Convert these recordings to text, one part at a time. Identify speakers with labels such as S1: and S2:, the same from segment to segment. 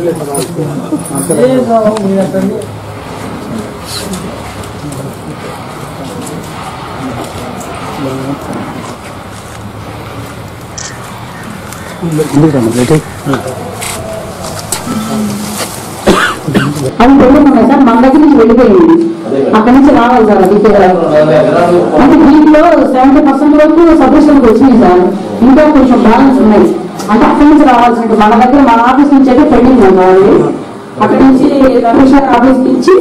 S1: అది పెళ్ళుకున్నాయి సార్, మన దగ్గర నుంచి వెళ్ళిపోయింది, అక్కడి నుంచి రావాలి సార్. అది అంటే దీంట్లో 70% వరకు సబ్మిషన్కి వచ్చినాయి సార్, ఇంకా కొంచెం బ్యాలెన్స్ ఉన్నాయి. అంటే అక్కడి నుంచి రావాల్సింది, మన దగ్గర మన ఆఫీస్ నుంచి అయితే పెండింగ్ ఉండాలి. అక్కడి నుంచి కమిషనర్ ఆఫీస్ ఇచ్చి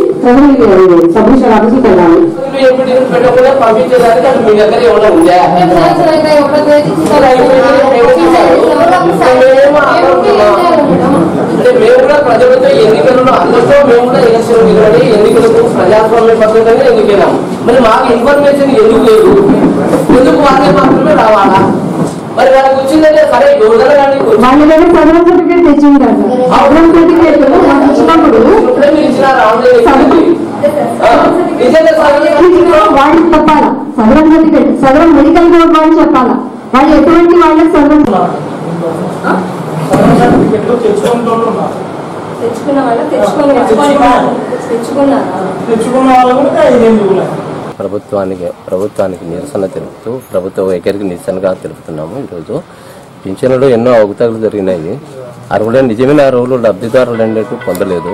S1: సబ్మిషన్ ఆఫీస్కి వెళ్ళాలి.
S2: మేము కూడా ప్రజలతో ఎన్నికలను అందరితో మేము కూడా ఎలక్షన్ నిలబడి ఎన్నికలకు ప్రజాస్వామ్య పద్ధతిగా ఎన్నికైనాము. మరి మాకు ఇన్ఫర్మేషన్ ఎందుకు లేదు? ఎందుకు వాళ్ళే మాత్రమే రావాలా? మరి వాళ్ళకి వచ్చిందంటే సరే యువతల కానీ
S1: తెచ్చింది కదా వాళ్ళకి చెప్పాలా, సదరం సర్టిఫికేట్ సదరం మెడికల్ బోర్డు వాళ్ళు చెప్పాలా, వాళ్ళు ఎటువంటి వాళ్ళకి సదరం
S3: ప్రభుత్వానికి నిరసన తెలుపుతూ ప్రభుత్వ వైఖరికి నిరసనగా తెలుపుతున్నాము. ఈరోజు పింఛన్లలో ఎన్నో అవకతవకలు జరిగినాయి. అర్హులైన నిజమైన అర్హులు లబ్ధిదారులు అనేది పొందలేదు.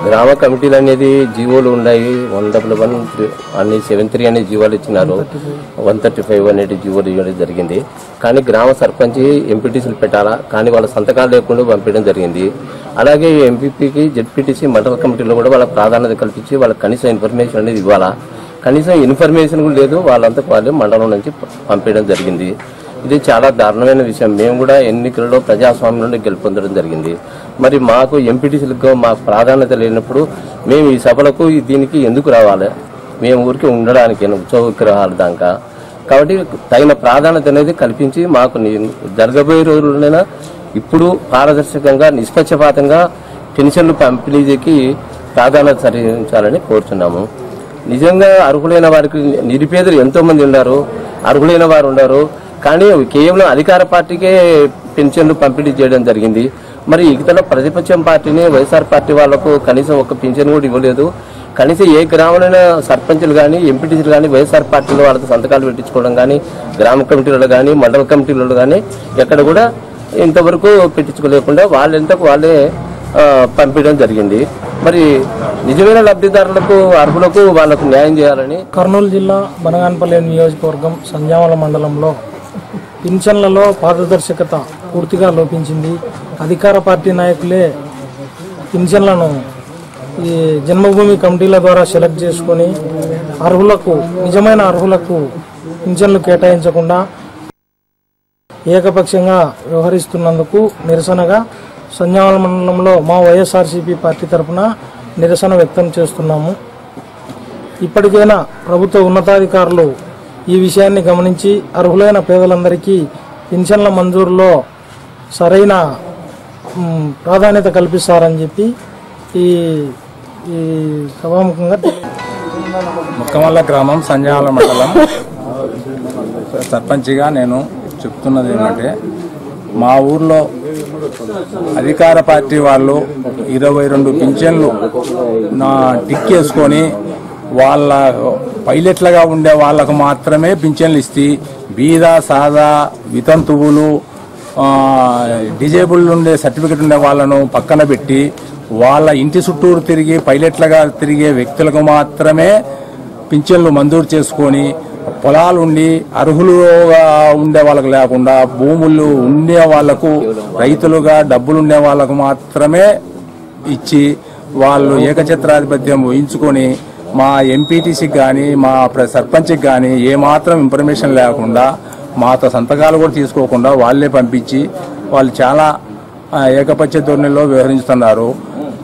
S3: గ్రామ కమిటీలు అనేది జీవోలు ఉన్నాయి. 111 అన్ని 73 అనే జీవోలు ఇచ్చినారు. 135 అనేది జీవోలు ఇవ్వడం జరిగింది. కానీ గ్రామ సర్పంచ్ ఎంపీటీసీలు పెట్టాలా, కానీ వాళ్ళ సంతకాలు లేకుండా పంపించడం జరిగింది. అలాగే ఎంపీపీకి జెడ్పీటీసీ మండల కమిటీలో కూడా వాళ్ళ ప్రాధాన్యత కల్పించి వాళ్ళకి కనీసం ఇన్ఫర్మేషన్ అనేది ఇవ్వాలా. కనీసం ఇన్ఫర్మేషన్ కూడా లేదు, వాళ్ళంతా వాళ్ళే మండలం నుంచి పంపించడం జరిగింది. ఇది చాలా దారుణమైన విషయం. మేము కూడా ఎన్నికలలో ప్రజాస్వామ్యంలో గెలుపొందడం జరిగింది. మరి మాకు ఎంపీటీసీలకు మాకు ప్రాధాన్యత లేనప్పుడు మేము ఈ సభలకు దీనికి ఎందుకు రావాలి? మేము ఊరికి ఉండడానికి ఉత్సవ విగ్రహాలు దాకా. కాబట్టి తగిన ప్రాధాన్యత అనేది కల్పించి మాకు జరగబోయే రోజులైనా ఇప్పుడు పారదర్శకంగా నిష్పక్షపాతంగా పెన్షన్లు పంపిణీకి ప్రాధాన్యత సరించాలని కోరుతున్నాము. నిజంగా అర్హులైన వారికి నిరుపేదలు ఎంతో మంది ఉన్నారు, అర్హులైన వారు ఉన్నారు. కానీ కేవలం అధికార పార్టీకే పెన్షన్లు పంపిణీ చేయడం జరిగింది. మరి ఇతర ప్రతిపక్షం పార్టీని వైఎస్ఆర్ పార్టీ వాళ్లకు కనీసం ఒక పెన్షన్ కూడా ఇవ్వలేదు. కనీసం ఏ గ్రామంలో సర్పంచులు కానీ ఎంపీటీసీలు కానీ వైఎస్ఆర్ పార్టీలో వాళ్ళతో సంతకాలు పెట్టించుకోవడం కానీ గ్రామ కమిటీలలో కానీ మండల కమిటీలలో కానీ ఎక్కడ కూడా ఇంతవరకు పెట్టించుకోలేకుండా వాళ్ళెంతకు వాళ్ళే పంపించడం జరిగింది. మరి నిజమైన లబ్ధిదారులకు అర్హులకు వాళ్లకు న్యాయం చేయాలని
S4: కర్నూలు జిల్లా బనగానపల్లి నియోజకవర్గం సంజామల మండలంలో పింఛన్లలో పారదర్శకత పూర్తిగా లోపించింది. అధికార పార్టీ నాయకులే పింఛన్లను ఈ జన్మభూమి కమిటీల ద్వారా సెలెక్ట్ చేసుకొని అర్హులకు నిజమైన అర్హులకు పింఛన్లు కేటాయించకుండా ఏకపక్షంగా వ్యవహరిస్తున్నందుకు నిరసనగా సంజామల మండలంలో మా వైఎస్ఆర్సీపీ పార్టీ తరఫున నిరసన వ్యక్తం చేస్తున్నాము. ఇప్పటికైనా ప్రభుత్వ ఉన్నతాధికారులు ఈ విషయాన్ని గమనించి అర్హులైన పేదలందరికీ పింఛన్ల మంజూరులో సరైన ప్రాధాన్యత కల్పిస్తారని చెప్పి ఈ సభాముఖంగా
S5: ముక్కమల్ల గ్రామం సంజామల మండలం సర్పంచిగా నేను చెప్తున్నది ఏంటంటే, మా ఊర్లో అధికార పార్టీ వాళ్ళు 22 పింఛన్లు టిక్ వేసుకొని వాళ్ళ పైలట్లుగా ఉండే వాళ్ళకు మాత్రమే పింఛన్లు ఇస్తే బీద సాదా వితంతువులు డిజేబుల్ ఉండే సర్టిఫికెట్ ఉండే వాళ్ళను పక్కన పెట్టి వాళ్ళ ఇంటి చుట్టూరు తిరిగి పైలట్లుగా తిరిగే వ్యక్తులకు మాత్రమే పింఛన్లు మంజూరు చేసుకొని పొలాలుండి అర్హులుగా ఉండే వాళ్ళకు లేకుండా భూములు ఉండే వాళ్లకు రైతులుగా డబ్బులు ఉండే వాళ్ళకు మాత్రమే ఇచ్చి వాళ్ళు ఏకఛత్రాధిపత్యం వహించుకొని మా ఎంపీటీసీకి కానీ మా సర్పంచ్కి కానీ ఏమాత్రం ఇన్ఫర్మేషన్ లేకుండా మాతో సంతకాలు కూడా తీసుకోకుండా వాళ్ళే పంపించి వాళ్ళు చాలా ఏకపక్ష ధోరణిలో వ్యవహరిస్తున్నారు.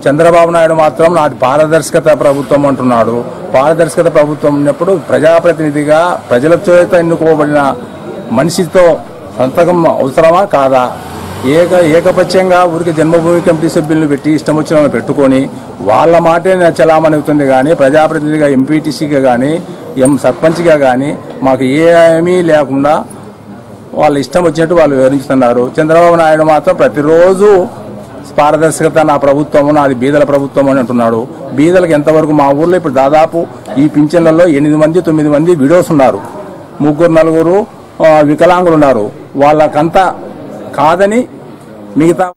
S5: చంద్రబాబు నాయుడు మాత్రం నాటి పారదర్శకత ప్రభుత్వం అంటున్నాడు. పారదర్శకత ప్రభుత్వం ఉన్నప్పుడు ప్రజాప్రతినిధిగా ప్రజల చేత ఎన్నుకోబడిన మనిషితో సంతకం అవసరమా కాదా? ఏకపక్షంగా ఊరికి జన్మభూమి కమిటీ సభ్యులను పెట్టి ఇష్టం వచ్చిన వాళ్ళని పెట్టుకొని వాళ్ళ మాటే చలామణి అవుతుంది. కానీ ప్రజాప్రతినిధిగా ఎంపీటీసీగా కానీ సర్పంచ్గా కానీ మాకు ఏమీ లేకుండా వాళ్ళ ఇష్టం వచ్చినట్టు వాళ్ళు వివరించుతున్నారు. చంద్రబాబు నాయుడు మాత్రం ప్రతిరోజు పారదర్శకత నా ప్రభుత్వము నాది బీదల ప్రభుత్వం అని అంటున్నాడు. బీదలకు ఎంతవరకు మా ఊర్లో ఇప్పుడు దాదాపు ఈ పింఛన్లలో 8 మంది 9 మంది విడోస్ ఉన్నారు, 3-4 వికలాంగులు ఉన్నారు. వాళ్ళకంతా కాదని మిగతా